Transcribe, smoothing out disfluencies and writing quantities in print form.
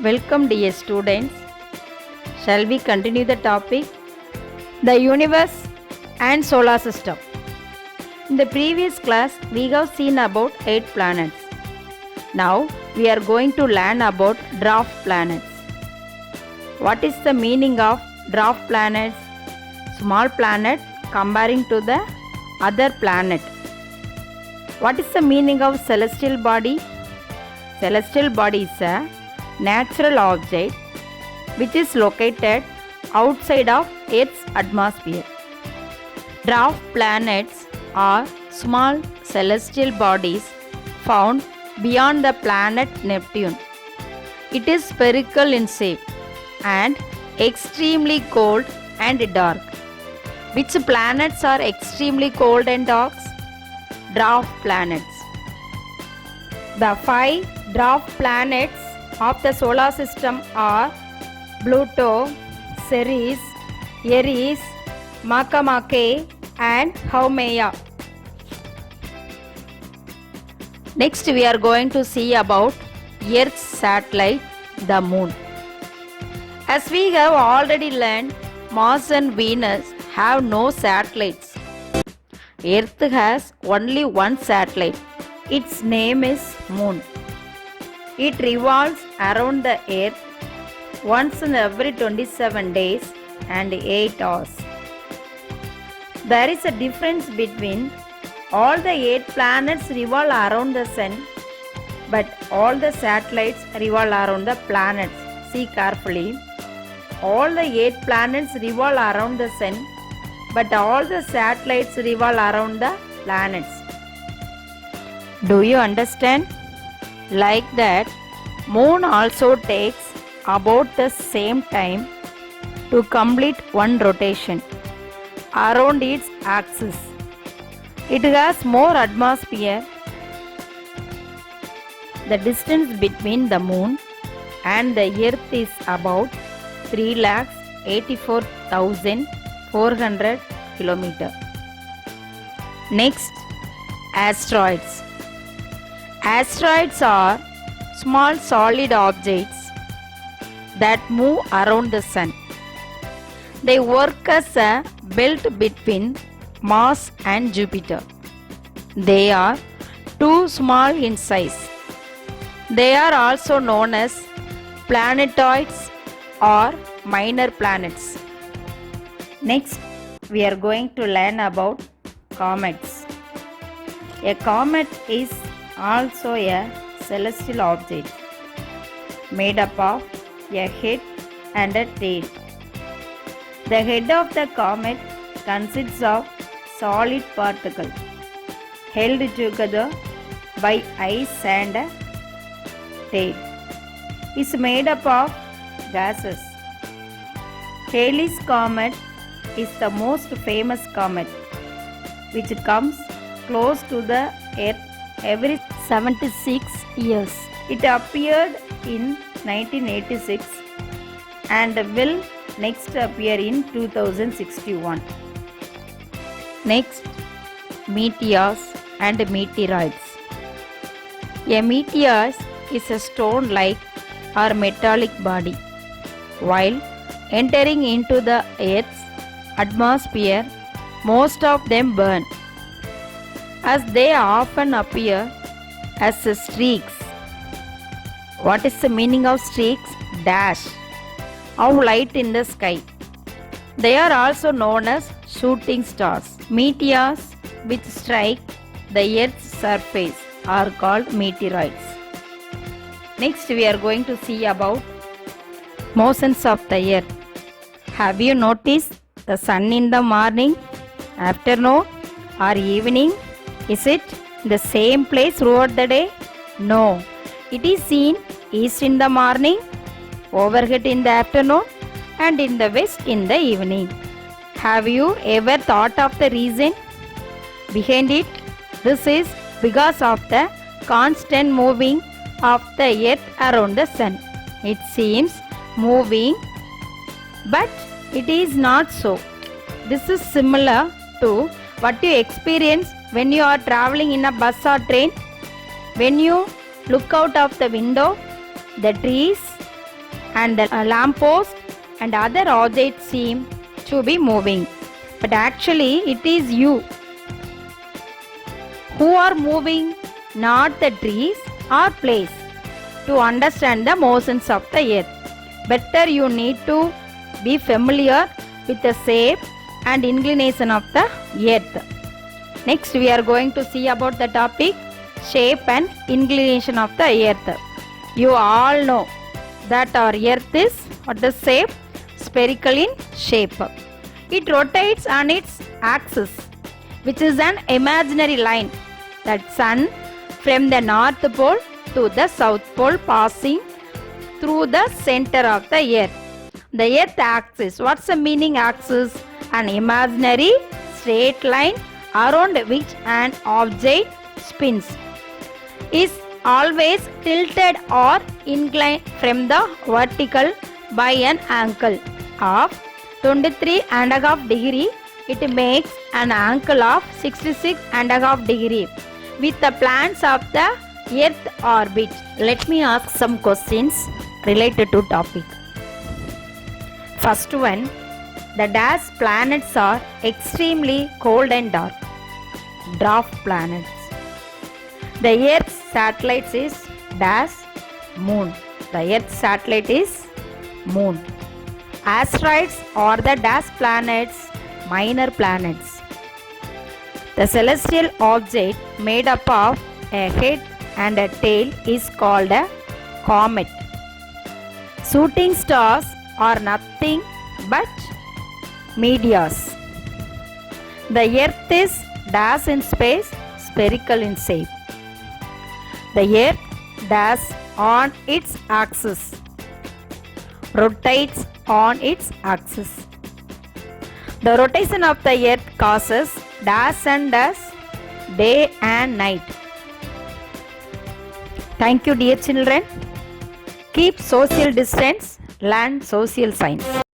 Welcome dear students. Shall we continue the topic? The universe and solar system. In the previous class, we have seen about 8 planets. Now, we are going to learn about dwarf planets. What is the meaning of dwarf planets? Small planet comparing to the other planet. What is the meaning of celestial body? Celestial body is a natural object which is located outside of Earth's atmosphere. Dwarf planets are small celestial bodies found beyond the planet Neptune. It is spherical in shape and extremely cold and dark. Which planets are extremely cold and dark? Dwarf planets. The 5 dwarf planets of the solar system are Pluto, Ceres, Eris, Makemake and Haumea. Next we are going to see about Earth's satellite, the Moon. As we have already learned, Mars and Venus have no satellites. Earth has only one satellite. Its name is Moon. It revolves around the Earth once in every 27 days and 8 hours. There is a difference between all the 8 planets revolve around the Sun, but all the satellites revolve around the planets. See carefully. All the 8 planets revolve around the Sun, but all the satellites revolve around the planets. Do you understand? Like that, Moon also takes about the same time to complete one rotation around its axis. It has more atmosphere. The distance between the Moon and the Earth is about 384,400 km. Next, asteroids. Asteroids are small solid objects that move around the Sun. They work as a belt between Mars and Jupiter. They are too small in size. They are also known as planetoids or minor planets. Next, we are going to learn about comets. A comet is also a celestial object made up of a head and a tail. The head of the comet consists of solid particles held together by ice, and a tail is made up of gases. Halley's Comet is the most famous comet, which comes close to the Earth every 76 years. It appeared in 1986 and will next appear in 2061. Next, meteors and meteoroids. A meteor is a stone-like or metallic body. While entering into the Earth's atmosphere, most of them burn, as they often appear as streaks. What is the meaning of streaks? Dash of light in the sky. They are also known as shooting stars. Meteors which strike the Earth's surface are called meteoroids. Next, we are going to see about motions of the Earth. Have you noticed the sun in the morning, afternoon, or evening? Is it the same place throughout the day? No. It is seen east in the morning, overhead in the afternoon, and in the west in the evening. Have you ever thought of the reason behind it? This is because of the constant moving of the Earth around the Sun. It seems moving, but it is not so. This is similar to what you experience when you are traveling in a bus or train. When you look out of the window, the trees and the lamppost and other objects seem to be moving, but actually it is you who are moving, not the trees or place. To understand the motions of the earth, better you need to be familiar with the shape and inclination of the earth. Next we are going to see about the topic shape and inclination of the earth. You all know that our earth is what the shape? Spherical in shape. It rotates on its axis, which is an imaginary line that sun from the north pole to the south pole passing through the center of the earth. The earth axis, what's the meaning axis? An imaginary straight line around which an object spins, is always tilted or inclined from the vertical by an angle of 23.5 degree. It makes an angle of 66.5 degree with the plans of the earth orbit. Let me ask some questions related to topic. First one, the dash planets are extremely cold and dark. Dwarf planets. The Earth's satellite is dash moon. The Earth's satellite is moon. Asteroids are the dash planets, minor planets. The celestial object made up of a head and a tail is called a comet. Shooting stars are nothing but meteors. The earth is dash in space, spherical in shape. The earth dash on its axis, rotates on its axis. The rotation of the earth causes dash and dash, day and night. Thank you, dear children. Keep social distance, learn social science.